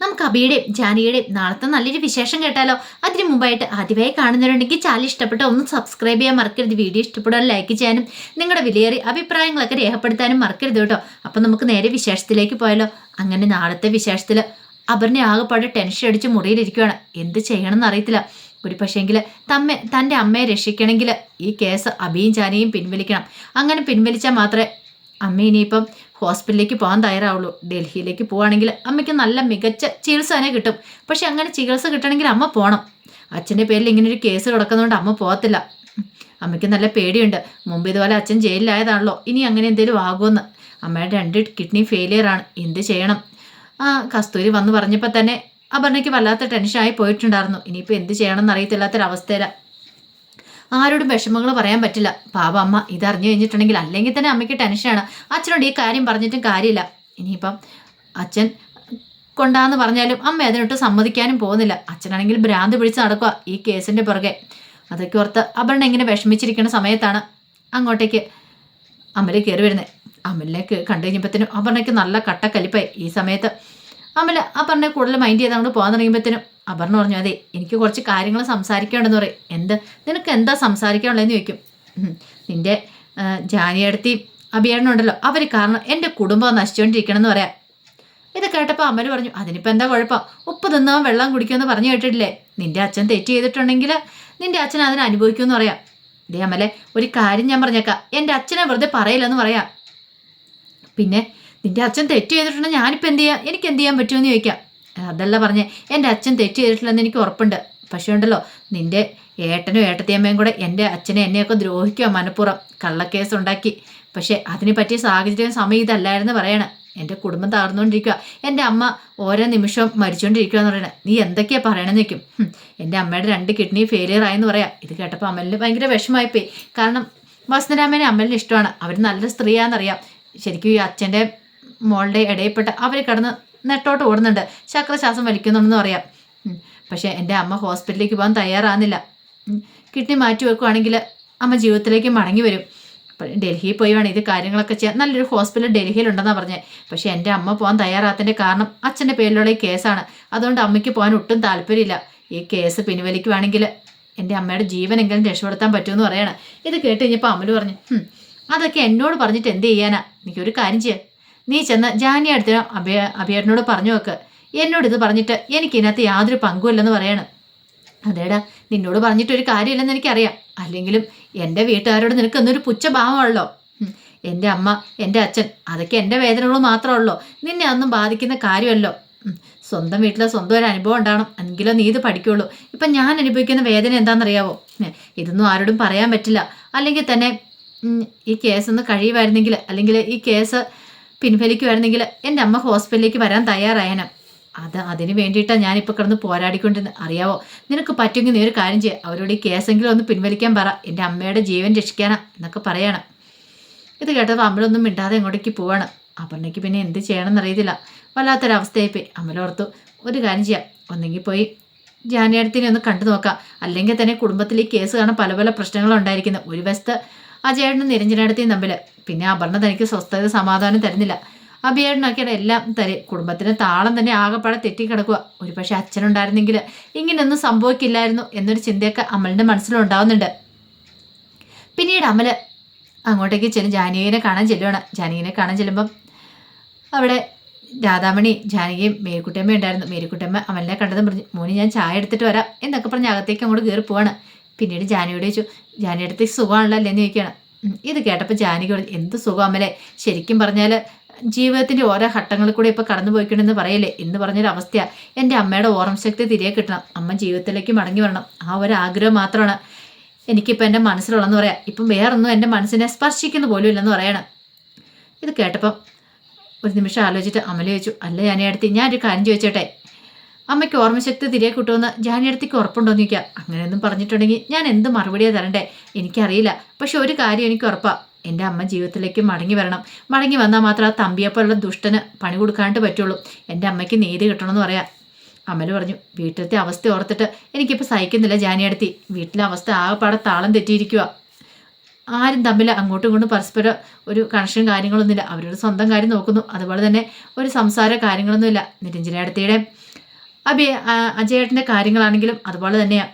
നമുക്ക് അബിയുടെയും ജാനകിയുടെയും നാളത്തെ നല്ലൊരു വിശേഷം കേട്ടാലോ? അതിന് മുമ്പായിട്ട് ആദ്യമായി കാണുന്നവരുണ്ടെങ്കിൽ ചാനൽ ഇഷ്ടപ്പെട്ട ഒന്ന് സബ്സ്ക്രൈബ് ചെയ്യാൻ മറക്കരുത്. വീഡിയോ ഇഷ്ടപ്പെടാൻ ലൈക്ക് ചെയ്യാനും നിങ്ങളുടെ വിലയേറിയ അഭിപ്രായങ്ങളൊക്കെ രേഖപ്പെടുത്താനും മറക്കരുത് കേട്ടോ. അപ്പം നമുക്ക് നേരെ വിശേഷത്തിലേക്ക് പോയാലോ? അങ്ങനെ നാളത്തെ വിശേഷത്തിൽ അപർണ ആകെപ്പാട് ടെൻഷൻ അടിച്ച് മുറിയിലിരിക്കുകയാണ്. എന്ത് ചെയ്യണമെന്ന് അറിയത്തില്ല. ഒരു പക്ഷേങ്കിൽ തൻ്റെ അമ്മയെ രക്ഷിക്കണമെങ്കിൽ ഈ കേസ് അബിയും ജാനകിയും പിൻവലിക്കണം. അങ്ങനെ പിൻവലിച്ചാൽ മാത്രമേ അമ്മ ഇനിയിപ്പം ഹോസ്പിറ്റലിലേക്ക് പോകാൻ തയ്യാറാവുള്ളൂ. ഡൽഹിയിലേക്ക് പോവുകയാണെങ്കിൽ അമ്മയ്ക്ക് നല്ല മികച്ച ചികിത്സ തന്നെ കിട്ടും. പക്ഷെ അങ്ങനെ ചികിത്സ കിട്ടണമെങ്കിൽ അമ്മ പോകണം. അച്ഛൻ്റെ പേരിൽ ഇങ്ങനെ ഒരു കേസ് കിടക്കുന്നതുകൊണ്ട് അമ്മ പോകത്തില്ല. അമ്മയ്ക്ക് നല്ല പേടിയുണ്ട്. മുമ്പ് ഇതുപോലെ അച്ഛൻ ജയിലിലായതാണല്ലോ, ഇനി അങ്ങനെ എന്തെങ്കിലും ആകുമെന്ന്. അമ്മയുടെ 2 കിഡ്നി ഫെയിലിയറാണ്. എന്ത് ചെയ്യണം? കസ്തൂരി വന്ന് പറഞ്ഞപ്പോൾ തന്നെ അപർണയ്ക്ക് വല്ലാത്ത ടെൻഷനായി പോയിട്ടുണ്ടായിരുന്നു. ഇനിയിപ്പോൾ എന്ത് ചെയ്യണമെന്ന് അറിയത്തില്ലാത്തൊരവസ്ഥയിലാണ്. ആരോടും വിഷമങ്ങൾ പറയാൻ പറ്റില്ല. പാവ അമ്മ ഇതറിഞ്ഞു കഴിഞ്ഞിട്ടുണ്ടെങ്കിൽ അല്ലെങ്കിൽ തന്നെ അമ്മയ്ക്ക് ടെൻഷനാണ്. അച്ഛനോട് ഈ കാര്യം പറഞ്ഞിട്ടും കാര്യമില്ല. ഇനിയിപ്പം അച്ഛൻ കൊണ്ടാന്ന് പറഞ്ഞാലും അമ്മ അതിനൊട്ട് സമ്മതിക്കാനും പോകുന്നില്ല. അച്ഛനാണെങ്കിൽ ഭ്രാന്ത് പിടിച്ച് നടക്കുക ഈ കേസിൻ്റെ പുറകെ. അതൊക്കെ ഓർത്ത് അപർണ ഇങ്ങനെ വിഷമിച്ചിരിക്കുന്ന സമയത്താണ് അങ്ങോട്ടേക്ക് അമല കയറി വരുന്നത്. അമലിനെ കണ്ടു കഴിഞ്ഞപ്പോഴത്തേനും അപർണയ്ക്ക് നല്ല കട്ടക്കലിപ്പായി. ഈ സമയത്ത് അമല അപർണയെ കൂടുതൽ മൈൻഡ് ചെയ്ത് അങ്ങോട്ട് പോകാൻ തുടങ്ങിയപ്പോഴത്തേനും അപർണ പറഞ്ഞു, അതെ എനിക്ക് കുറച്ച് കാര്യങ്ങൾ സംസാരിക്കേണ്ടെന്ന് പറയും. നിനക്ക് എന്താ സംസാരിക്കാനുള്ളതെന്ന് ചോദിക്കും. നിന്റെ ജാനിയടുത്തി അഭിയേട്ടനുണ്ടല്ലോ, അവർ കാരണം എൻ്റെ കുടുംബം നശിച്ചുകൊണ്ടിരിക്കണമെന്ന് പറയാം. ഇത് കേട്ടപ്പോൾ അമല് പറഞ്ഞു, അതിനിപ്പോൾ എന്താ കുഴപ്പം? ഉപ്പ് തിന്നവൻ വെള്ളം കുടിക്കുമെന്ന് പറഞ്ഞു കേട്ടിട്ടില്ലേ? നിന്റെ അച്ഛൻ തെറ്റ് ചെയ്തിട്ടുണ്ടെങ്കിൽ നിന്റെ അച്ഛൻ അതിന് അനുഭവിക്കുമെന്ന് പറയാം. ഇതേ അമലെ, ഒരു കാര്യം ഞാൻ പറഞ്ഞേക്കാം, എൻ്റെ അച്ഛനെ വെറുതെ പറയില്ലെന്ന് പറയാം. പിന്നെ നിന്റെ അച്ഛൻ തെറ്റ് ചെയ്തിട്ടുണ്ടെങ്കിൽ ഞാനിപ്പോൾ എന്ത് ചെയ്യാം? എനിക്ക് എന്ത് ചെയ്യാൻ പറ്റുമെന്ന് ചോദിക്കാം. അതല്ല പറഞ്ഞേ, എൻ്റെ അച്ഛൻ തെറ്റ് ചെയ്തിട്ടില്ലെന്ന് എനിക്ക് ഉറപ്പുണ്ട്. പക്ഷേ ഉണ്ടല്ലോ, നിന്റെ ഏട്ടനും ഏട്ടത്തിയമ്മയും കൂടെ എൻ്റെ അച്ഛനെ എന്നെയൊക്കെ ദ്രോഹിക്കുക മനഃപൂർവ്വം കള്ളക്കേസ് ഉണ്ടാക്കി. പക്ഷേ അതിന് പറ്റിയ സാഹചര്യം സമയം ഇതല്ലായിരുന്നു പറയണം. എൻ്റെ കുടുംബം തകർന്നുകൊണ്ടിരിക്കുക, എൻ്റെ അമ്മ ഓരോ നിമിഷവും മരിച്ചുകൊണ്ടിരിക്കുക എന്ന് പറയണേ. നീ എന്തൊക്കെയാണ് പറയണമെന്ന് നിൽക്കും. എൻ്റെ അമ്മയുടെ 2 കിഡ്നി ഫെയിലിയർ ആയെന്ന് പറയാം. ഇത് കേട്ടപ്പോൾ അമലിന് ഭയങ്കര വിഷമമായിപ്പോയി. കാരണം വസന്തരാമനെ അമലിന് ഇഷ്ടമാണ്. അവർ നല്ലൊരു സ്ത്രീയാണെന്നറിയാം. ശരിക്കും ഈ അച്ഛൻ്റെ മോളുടെ ഇടയിൽപ്പെട്ട് അവർ കിടന്ന് നെട്ടോട്ട് ഓടുന്നുണ്ട്, ശക്രശ്വാസം വലിക്കുന്നുണ്ടെന്ന് പറയാം. പക്ഷേ എൻ്റെ അമ്മ ഹോസ്പിറ്റലിലേക്ക് പോകാൻ തയ്യാറാകുന്നില്ല. കിഡ്നി മാറ്റി വെക്കുകയാണെങ്കിൽ അമ്മ ജീവിതത്തിലേക്ക് മടങ്ങി വരും. ഡൽഹിയിൽ പോയി വേണം ഇത് കാര്യങ്ങളൊക്കെ ചെയ്യാൻ. നല്ലൊരു ഹോസ്പിറ്റൽ ഡൽഹിയിലുണ്ടെന്നാണ് പറഞ്ഞത്. പക്ഷേ എൻ്റെ അമ്മ പോകാൻ തയ്യാറാത്തതിൻ്റെ കാരണം അച്ഛൻ്റെ പേരിലുള്ള ഈ കേസാണ്. അതുകൊണ്ട് അമ്മയ്ക്ക് പോകാൻ ഒട്ടും താല്പര്യമില്ല. ഈ കേസ് പിൻവലിക്കുവാണെങ്കിൽ എൻ്റെ അമ്മയുടെ ജീവനെങ്കിലും രക്ഷപ്പെടുത്താൻ പറ്റുമെന്ന് പറയണം. ഇത് കേട്ട് കഴിഞ്ഞപ്പോൾ അമല് പറഞ്ഞു, അതൊക്കെ എന്നോട് പറഞ്ഞിട്ട് എന്ത് ചെയ്യാനാ? എനിക്കൊരു കാര്യം ചെയ്യാം, നീ ചെന്ന് ജാനി അടുത്ത അഭിയേട്ടനോട് പറഞ്ഞു വെക്ക്. എന്നോട് ഇത് പറഞ്ഞിട്ട് എനിക്ക് ഇതിനകത്ത് യാതൊരു പങ്കുമില്ലെന്ന് പറയണം. അതേടാ, നിന്നോട് പറഞ്ഞിട്ടൊരു കാര്യമില്ലെന്ന് എനിക്കറിയാം. അല്ലെങ്കിലും എൻ്റെ വീട്ടുകാരോട് നിനക്ക് എന്നൊരു പുച്ഛഭാവമാണല്ലോ. എൻ്റെ അമ്മ, എൻ്റെ അച്ഛൻ, അതൊക്കെ എൻ്റെ വേദനകൾ മാത്രമേ ഉള്ളൂ. നിന്നെ അതൊന്നും ബാധിക്കുന്ന കാര്യമല്ലോ. സ്വന്തം വീട്ടിലെ സ്വന്തം ഒരു അനുഭവം ഉണ്ടാകണം, എങ്കിലോ നീ ഇത് പഠിക്കുള്ളൂ. ഇപ്പം ഞാൻ അനുഭവിക്കുന്ന വേദന എന്താണെന്നറിയാവോ? ഇതൊന്നും ആരോടും പറയാൻ പറ്റില്ല. അല്ലെങ്കിൽ തന്നെ ഈ കേസൊന്ന് കഴിയുമായിരുന്നെങ്കിൽ, അല്ലെങ്കിൽ ഈ കേസ് പിൻവലിക്കുമായിരുന്നെങ്കിൽ എൻ്റെ അമ്മ ഹോസ്പിറ്റലിലേക്ക് വരാൻ തയ്യാറായനം. അതിന് വേണ്ടിയിട്ടാണ് ഞാനിപ്പോൾ കിടന്ന് പോരാടിക്കൊണ്ടിരുന്നത്. അറിയാവോ? നിനക്ക് പറ്റുമെങ്കിൽ നീ ഒരു കാര്യം ചെയ്യുക, അവരോട് ഈ കേസെങ്കിലും ഒന്ന് പിൻവലിക്കാൻ പറ, എൻ്റെ അമ്മയുടെ ജീവൻ രക്ഷിക്കാനാ എന്നൊക്കെ പറയണം. ഇത് കേട്ടപ്പോൾ അമലൊന്നും മിണ്ടാതെ ഇങ്ങോട്ടേക്ക് പോവാണ്. അപർണയ്ക്ക് പിന്നെ എന്ത് ചെയ്യണമെന്ന് അറിയത്തില്ല. വല്ലാത്തൊരവസ്ഥയായിപ്പോയി. അമലോർത്തു, ഒരു കാര്യം ചെയ്യാം, ഒന്നെങ്കിൽ പോയി ജാനിയടത്തിനെ ഒന്ന് കണ്ടു നോക്കാം. അല്ലെങ്കിൽ തന്നെ കുടുംബത്തിൽ ഈ കേസ് കാണാൻ പല പല പ്രശ്നങ്ങളും ഉണ്ടായിരിക്കുന്നത്. ഒരു വശത്ത് അജയേട്ടനും നിരഞ്ജനടത്തിയും തമ്മിൽ, പിന്നെ അപർണ തനിക്ക് സ്വസ്ഥത സമാധാനം തരുന്നില്ല. അഭിയേട്ടനൊക്കെയാണ് എല്ലാം തരും. കുടുംബത്തിന് താളം തന്നെ ആകെപ്പാടെ തെറ്റിക്കിടക്കുക. ഒരു പക്ഷേ അച്ഛനുണ്ടായിരുന്നെങ്കിൽ ഇങ്ങനെയൊന്നും സംഭവിക്കില്ലായിരുന്നു എന്നൊരു ചിന്തയൊക്കെ അമലിൻ്റെ മനസ്സിലുണ്ടാവുന്നുണ്ട്. പിന്നീട് അമല് അങ്ങോട്ടേക്ക് ജാനകിയെ കാണാൻ ചെല്ലുവാണ്. ജാനകിയെ കാണാൻ ചെല്ലുമ്പം അവിടെ രാധാമണി, ജാനകിയും മേരിക്കുട്ടമ്മ ഉണ്ടായിരുന്നു. മേരിക്കുട്ടമ്മ അമലിനെ കണ്ടതും പറഞ്ഞു, മോനി ഞാൻ ചായ എടുത്തിട്ട് വരാം എന്നൊക്കെ പറഞ്ഞ് അകത്തേക്ക് അങ്ങോട്ട് കയറി പോവാണ്. പിന്നീട് ജാനകിയോട് ചോദിച്ചു, ജാനിയടുത്തേക്ക് സുഖമാണല്ലോ അല്ലേന്ന് ചോദിക്കുകയാണ്. ഇത് കേട്ടപ്പോൾ ജാനകി എന്ത് സുഖം അമലെ, ശരിക്കും പറഞ്ഞാൽ ജീവിതത്തിൻ്റെ ഓരോ ഘട്ടങ്ങളിൽ കൂടെ ഇപ്പോൾ കടന്നു പോയിക്കണമെന്ന് പറയില്ലേ എന്ന് പറഞ്ഞൊരു അവസ്ഥയാണ്. എൻ്റെ അമ്മയുടെ ഓർമ്മശക്തി തിരികെ കിട്ടണം, അമ്മ ജീവിതത്തിലേക്ക് മടങ്ങി വരണം, ആ ഒരു ആഗ്രഹം മാത്രമാണ് എനിക്കിപ്പോൾ എൻ്റെ മനസ്സിലുള്ളതെന്ന് പറയാം. ഇപ്പം വേറൊന്നും എൻ്റെ മനസ്സിനെ സ്പർശിക്കുന്ന പോലും ഇല്ലെന്ന് പറയണം. ഇത് കേട്ടപ്പം ഒരു നിമിഷം ആലോചിച്ചിട്ട് അമല ചോദിച്ചു, അല്ല ജാനിയടുത്ത്, ഞാനൊരു കാര്യം ചോദിച്ചോട്ടെ, അമ്മയ്ക്ക് ഓർമ്മശക്തി തിരികെ കിട്ടുമെന്ന് ജാനിയടുത്തേക്ക് ഉറപ്പുണ്ടോയെന്ന് ചോദിക്കുക. അങ്ങനെയൊന്നും പറഞ്ഞിട്ടുണ്ടെങ്കിൽ ഞാൻ എന്ത് മറുപടിയാണ് തരണ്ടേ എനിക്കറിയില്ല. പക്ഷെ ഒരു കാര്യം എനിക്ക് ഉറപ്പാണ്, എൻ്റെ അമ്മ ജീവിതത്തിലേക്ക് മടങ്ങി വരണം. മടങ്ങി വന്നാൽ മാത്രം ആ തമ്പിയെപ്പോലുള്ള ദുഷ്ടന് പണി കൊടുക്കാണ്ട് പറ്റുള്ളൂ. എൻ്റെ അമ്മയ്ക്ക് നീതി കിട്ടണമെന്ന് പറയാം. അമല് പറഞ്ഞു, വീട്ടിലത്തെ അവസ്ഥ ഓർത്തിട്ട് എനിക്കിപ്പോൾ സഹിക്കുന്നില്ല ജാനിയടുത്തി. വീട്ടിലെ അവസ്ഥ ആകെപ്പാടെ താളം തെറ്റിയിരിക്കുക. ആരും തമ്മിൽ അങ്ങോട്ടും ഇങ്ങോട്ടും പരസ്പരം ഒരു കണക്ഷൻ കാര്യങ്ങളൊന്നുമില്ല. അവരുടെ സ്വന്തം കാര്യം നോക്കുന്നു. അതുപോലെ തന്നെ ഒരു സംസാര കാര്യങ്ങളൊന്നുമില്ല. നിരഞ്ജനടുത്തിയുടെ അജയേട്ടൻ്റെ കാര്യങ്ങളാണെങ്കിലും അതുപോലെ തന്നെയാണ്.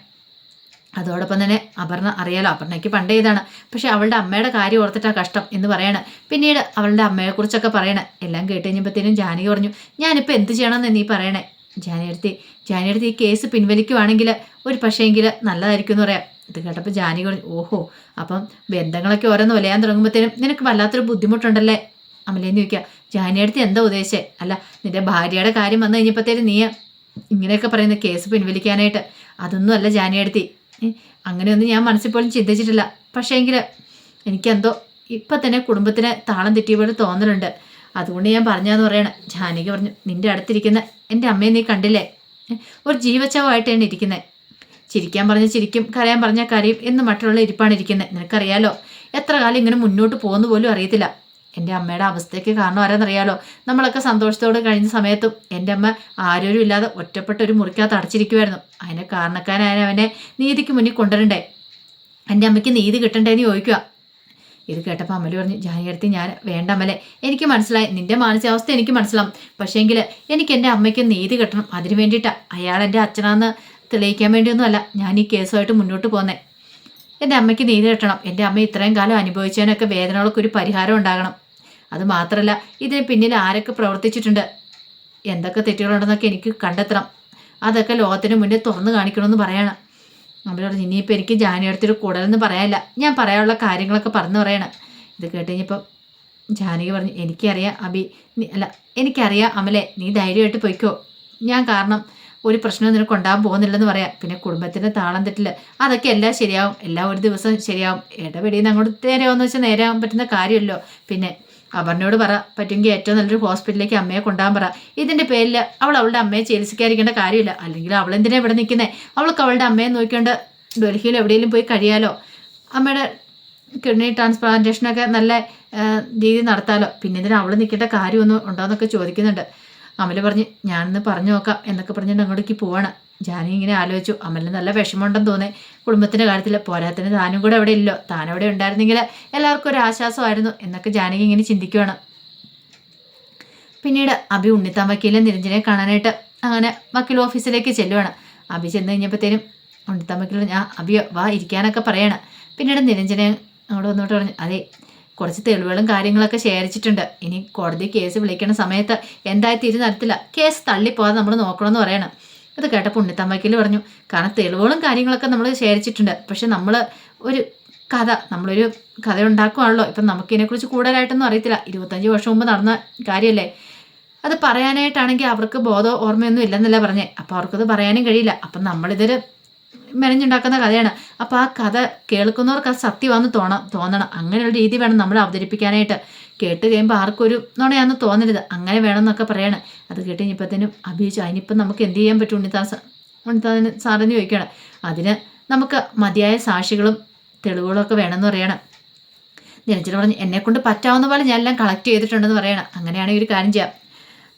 അതോടൊപ്പം തന്നെ അപർണ അറിയാലോ, അപർണയ്ക്ക് പണ്ടേ ഇതാണ്. പക്ഷെ അവളുടെ അമ്മയുടെ കാര്യം ഓർത്തിട്ടാ കഷ്ടം എന്ന് പറയണേ. പിന്നീട് അവളുടെ അമ്മയെക്കുറിച്ചൊക്കെ പറയണേ. എല്ലാം കേട്ട് കഴിഞ്ഞപ്പോഴത്തേനും ജാനകി പറഞ്ഞു, ഞാനിപ്പോൾ എന്ത് ചെയ്യണമെന്ന് നീ പറയണേ. ജാനകിയെടുത്ത് ഈ കേസ് പിൻവലിക്കുവാണെങ്കിൽ ഒരു പക്ഷേങ്കിൽ നല്ലതായിരിക്കും എന്ന് പറയാം. ഇത് കേട്ടപ്പോൾ ജാനകി പറഞ്ഞു, ഓഹോ, അപ്പം ബന്ധങ്ങളൊക്കെ ഓരോന്ന് വലയാൻ തുടങ്ങുമ്പോഴത്തേനും നിനക്ക് വല്ലാത്തൊരു ബുദ്ധിമുട്ടുണ്ടല്ലേ അമലേന്ന് ചോദിക്കുക. ജാനകിയെടുത്ത് എന്താ ഉദ്ദേശിച്ചേ? അല്ല, നിന്റെ ഭാര്യയുടെ കാര്യം വന്നു കഴിഞ്ഞപ്പോഴത്തേനും നീ ഇങ്ങനെയൊക്കെ പറയുന്ന കേസ് പിൻവലിക്കാനായിട്ട്. അതൊന്നും അല്ല ജാനകിയെടുത്തി, അങ്ങനെയൊന്നും ഞാൻ മനസ്സിൽ പോലും ചിന്തിച്ചിട്ടില്ല. പക്ഷേങ്കിൽ എനിക്കെന്തോ ഇപ്പം തന്നെ കുടുംബത്തിന് താളം തെറ്റിയ പോലെ തോന്നലുണ്ട്. അതുകൊണ്ട് ഞാൻ പറഞ്ഞാന്ന് പറയണം. ജാനകി പറഞ്ഞു, നിന്റെ അടുത്തിരിക്കുന്ന എൻ്റെ അമ്മയെ നീ കണ്ടില്ലേ? ഒരു ജീവച്ചവായിട്ടാണ് ഇരിക്കുന്നത്. ചിരിക്കാൻ പറഞ്ഞാൽ ചിരിക്കും, കരയാൻ പറഞ്ഞാൽ കരയും എന്ന് മറ്റുള്ള ഇരിപ്പാണ് ഇരിക്കുന്നത്. നിനക്കറിയാലോ, എത്ര കാലം ഇങ്ങനെ മുന്നോട്ട് പോകുന്ന പോലും അറിയത്തില്ല. എൻ്റെ അമ്മയുടെ അവസ്ഥയ്ക്ക് കാരണം ആരാന്നറിയാലോ? നമ്മളൊക്കെ സന്തോഷത്തോടെ കഴിഞ്ഞ സമയത്തും എൻ്റെ അമ്മ ആരോരും ഇല്ലാതെ ഒറ്റപ്പെട്ട ഒരു മുറിക്കകത്ത് അടച്ചിരിക്കുമായിരുന്നു. അതിനെ കാരണക്കാരനായ അവനെ നീതിക്ക് മുന്നിൽ കൊണ്ടുവരണ്ടേ? എൻ്റെ അമ്മയ്ക്ക് നീതി കിട്ടണ്ടേന്ന് ചോദിക്കുക. ഇത് കേട്ടപ്പോൾ അമല് പറഞ്ഞു, ജാനകിയെടുത്ത് ഞാൻ വേണ്ട അമലെ, എനിക്ക് മനസ്സിലായി, നിന്റെ മാനസികാവസ്ഥ എനിക്ക് മനസ്സിലാവും. പക്ഷേങ്കിൽ എനിക്ക് എൻ്റെ അമ്മയ്ക്ക് നീതി കിട്ടണം. അതിന് വേണ്ടിയിട്ടാണ്. അയാൾ എൻ്റെ അച്ഛനാന്ന് തെളിയിക്കാൻ വേണ്ടിയൊന്നുമല്ല ഞാൻ ഈ കേസുമായിട്ട് മുന്നോട്ട് പോകുന്നത്. എൻ്റെ അമ്മയ്ക്ക് നീതി കിട്ടണം. എൻ്റെ അമ്മ ഇത്രയും കാലം അനുഭവിച്ചതിനൊക്കെ വേദനകൾക്ക് ഒരു പരിഹാരം ഉണ്ടാകണം. അത് മാത്രമല്ല, ഇതിന് പിന്നിൽ ആരൊക്കെ പ്രവർത്തിച്ചിട്ടുണ്ട്, എന്തൊക്കെ തെറ്റുകളുണ്ടെന്നൊക്കെ എനിക്ക് കണ്ടെത്തണം. അതൊക്കെ ലോകത്തിന് മുന്നിൽ തുറന്നു കാണിക്കണമെന്ന് പറയണം. അവരോട് ഇനിയിപ്പോൾ എനിക്ക് ജാനകിയെടുത്തൊരു കൂടുതലെന്ന് പറയാനില്ല, ഞാൻ പറയാനുള്ള കാര്യങ്ങളൊക്കെ പറഞ്ഞു പറയണം. ഇത് കേട്ട് കഴിഞ്ഞപ്പം ജാനകി പറഞ്ഞു, എനിക്കറിയാം എനിക്കറിയാം അമലെ, നീ ധൈര്യമായിട്ട് പോയിക്കോ. ഞാൻ കാരണം ഒരു പ്രശ്നവും നിനക്ക് ഉണ്ടാകാൻ പോകുന്നില്ലെന്ന് പറയാം. പിന്നെ കുടുംബത്തിൻ്റെ താളം തെറ്റില്ല, അതൊക്കെ എല്ലാം ശരിയാവും, എല്ലാം ഒരു ദിവസം ശരിയാവും. ഇടപെടിയെന്ന് അങ്ങോട്ട് നേരെയാവുമെന്ന് വെച്ചാൽ നേരെയാവാൻ പറ്റുന്ന കാര്യമല്ലോ. പിന്നെ അപർണയോട് പറ, പറ്റുമെങ്കിൽ ഏറ്റവും നല്ലൊരു ഹോസ്പിറ്റലിലേക്ക് അമ്മയെ കൊണ്ടുപോകാൻ പറ. ഇതിൻ്റെ പേരിൽ അവളുടെ അമ്മയെ ചികിത്സിക്കാതിരിക്കേണ്ട കാര്യമില്ല. അല്ലെങ്കിൽ അവളെന്തിനാ ഇവിടെ നിൽക്കുന്നത്? അവൾക്ക് അവളുടെ അമ്മയെ നോക്കിക്കൊണ്ട് ഡൽഹിയിൽ എവിടെയെങ്കിലും പോയി കഴിയാലോ. അമ്മയുടെ കിഡ്നി ട്രാൻസ്പ്ലാന്റേഷനൊക്കെ നല്ല രീതി നടത്താമല്ലോ. പിന്നെ ഇതിന് അവൾ നിൽക്കേണ്ട കാര്യമൊന്നും ഉണ്ടോയെന്നൊക്കെ ചോദിക്കുന്നുണ്ട്. അമല് പറഞ്ഞ്, ഞാനൊന്ന് പറഞ്ഞു നോക്കാം എന്നൊക്കെ പറഞ്ഞിട്ട് അങ്ങോട്ടേക്ക് പോവാണ്. ജാനകി ഇങ്ങനെ ആലോചിച്ചു. അമലിന് നല്ല വിഷമമുണ്ടെന്ന് തോന്നി കുടുംബത്തിൻ്റെ കാര്യത്തിൽ. പോരാത്തിന് താനും കൂടെ അവിടെ ഇല്ലോ, താനവിടെ ഉണ്ടായിരുന്നെങ്കിൽ എല്ലാവർക്കും ഒരു ആശ്വാസമായിരുന്നു എന്നൊക്കെ ജാനകി ഇങ്ങനെ ചിന്തിക്കുകയാണ്. പിന്നീട് അഭി ഉണ്ണിത്താൻ വക്കീലും നിരഞ്ജനെ കാണാനായിട്ട് അങ്ങനെ വക്കീൽ ഓഫീസിലേക്ക് ചെല്ലുവാണ്. അഭി ചെന്ന് കഴിഞ്ഞപ്പോഴത്തേനും ഉണ്ണിത്താൻ വക്കീൽ ഞാൻ അഭിയോ വാ ഇരിക്കാനൊക്കെ പറയാണ്. പിന്നീട് നിരഞ്ജനെ അങ്ങോട്ട് വന്നോട്ട് പറഞ്ഞു, അതെ കുറച്ച് തെളിവുകളും കാര്യങ്ങളൊക്കെ ശേഖരിച്ചിട്ടുണ്ട്. ഇനി കോടതി കേസ് വിളിക്കുന്ന സമയത്ത് എന്തായി തിരിഞ്ഞെടുത്തില്ല, കേസ് തള്ളിപ്പോകാതെ നമ്മൾ നോക്കണമെന്ന് പറയണം. ഇത് കേട്ടപ്പോൾ ഉണ്ണിത്താൻ വക്കീൽ പറഞ്ഞു, കാരണം തെളിവുകളും കാര്യങ്ങളൊക്കെ നമ്മൾ ശേഖരിച്ചിട്ടുണ്ട്. പക്ഷെ നമ്മളൊരു കഥ ഉണ്ടാക്കുവാണല്ലോ. ഇപ്പം നമുക്കിതിനെക്കുറിച്ച് കൂടുതലായിട്ടൊന്നും അറിയത്തില്ല. 25 വർഷം മുമ്പ് നടന്ന കാര്യമല്ലേ. അത് പറയാനായിട്ടാണെങ്കിൽ അവർക്ക് ബോധമോ ഓർമ്മയൊന്നും ഇല്ലെന്നല്ല പറഞ്ഞേ. അപ്പോൾ അവർക്കത് പറയാനും കഴിയില്ല. അപ്പം നമ്മളിതൊരു മെനഞ്ഞുണ്ടാക്കുന്ന കഥയാണ്. അപ്പോൾ ആ കഥ കേൾക്കുന്നവർക്ക് അത് സത്യമാണെന്ന് തോന്നണം. അങ്ങനെയുള്ള രീതി വേണം നമ്മൾ അവതരിപ്പിക്കാനായിട്ട്. കേട്ട് കഴിയുമ്പോൾ ആർക്കും ഒരു നുണയാണെന്ന് തോന്നരുത്, അങ്ങനെ വേണമെന്നൊക്കെ പറയണം. അത് കേട്ട് കഴിഞ്ഞപ്പോഴത്തേനും അഭിയോഗിച്ചു, അതിനിപ്പം നമുക്ക് എന്ത് ചെയ്യാൻ പറ്റും ഉണ്ണിത്താൻ സാറെന്ന് ചോദിക്കുകയാണ്. അതിന് നമുക്ക് മതിയായ സാക്ഷികളും തെളിവുകളും ഒക്കെ വേണമെന്ന് പറയണം. നിരഞ്ജന പറഞ്ഞ്, എന്നെക്കൊണ്ട് പറ്റാവുന്ന പോലെ ഞാൻ എല്ലാം കളക്ട് ചെയ്തിട്ടുണ്ടെന്ന് പറയണം. അങ്ങനെയാണെങ്കിൽ ഒരു കാര്യം ചെയ്യാം,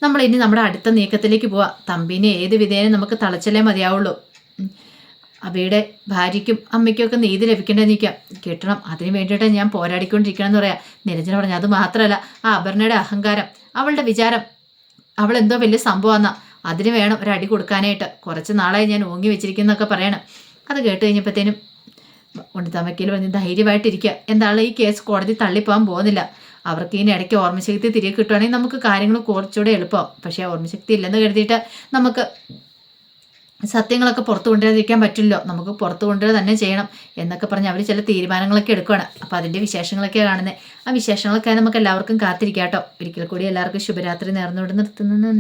നമ്മൾ ഇനി നമ്മുടെ അടുത്ത നീക്കത്തിലേക്ക് പോവാം. തമ്പിനെ ഏത് വിധേയനും നമുക്ക് തളച്ചല്ലേ മതിയാവുള്ളൂ. അവയുടെ ഭാര്യയ്ക്കും അമ്മയ്ക്കും ഒക്കെ നീതി ലഭിക്കേണ്ടതെന്ന് കിട്ടണം. അതിന് വേണ്ടിയിട്ട് ഞാൻ പോരാടിക്കൊണ്ടിരിക്കണം എന്ന് പറയാം. നിരഞ്ജന പറഞ്ഞു, അത് മാത്രമല്ല ആ അപർണയുടെ അഹങ്കാരം, അവളുടെ വിചാരം അവൾ എന്തോ വലിയ സംഭവമെന്നാ, അതിന് വേണം ഒരടി കൊടുക്കാനായിട്ട്. കുറച്ച് നാളായി ഞാൻ ഓങ്ങി വെച്ചിരിക്കുന്നൊക്കെ പറയണം. അത് കേട്ട് കഴിഞ്ഞപ്പോഴത്തേനും ഉണ്ണിത്താൻ വക്കീൽ പറഞ്ഞ്, ധൈര്യമായിട്ടിരിക്കുക. എന്താണ് ഈ കേസ് കോടതി തള്ളിപ്പോകാൻ പോകുന്നില്ല. അവർക്ക് ഇതിന് ഇടയ്ക്ക് ഓർമ്മശക്തി തിരികെ കിട്ടുവാണെങ്കിൽ നമുക്ക് കാര്യങ്ങൾ കുറച്ചുകൂടെ എളുപ്പമാവും. പക്ഷേ ഓർമ്മശക്തി ഇല്ലെന്ന് കരുതിയിട്ട് നമുക്ക് സത്യങ്ങളൊക്കെ പുറത്തു കൊണ്ടുവരാതിരിക്കാൻ പറ്റില്ലോ. നമുക്ക് പുറത്തു കൊണ്ടുവരിക തന്നെ ചെയ്യണം എന്നൊക്കെ പറഞ്ഞ് അവർ ചില തീരുമാനങ്ങളൊക്കെ എടുക്കുകയാണ്. അപ്പോൾ അതിൻ്റെ വിശേഷങ്ങളൊക്കെയാണ് കാണുന്നത്. ആ വിശേഷങ്ങളൊക്കെ നമുക്ക് എല്ലാവർക്കും കാത്തിരിക്കാം കേട്ടോ. ഒരിക്കൽ കൂടി എല്ലാവർക്കും ശുഭരാത്രി നേർന്നുകൊണ്ട് നിർത്തുന്നു.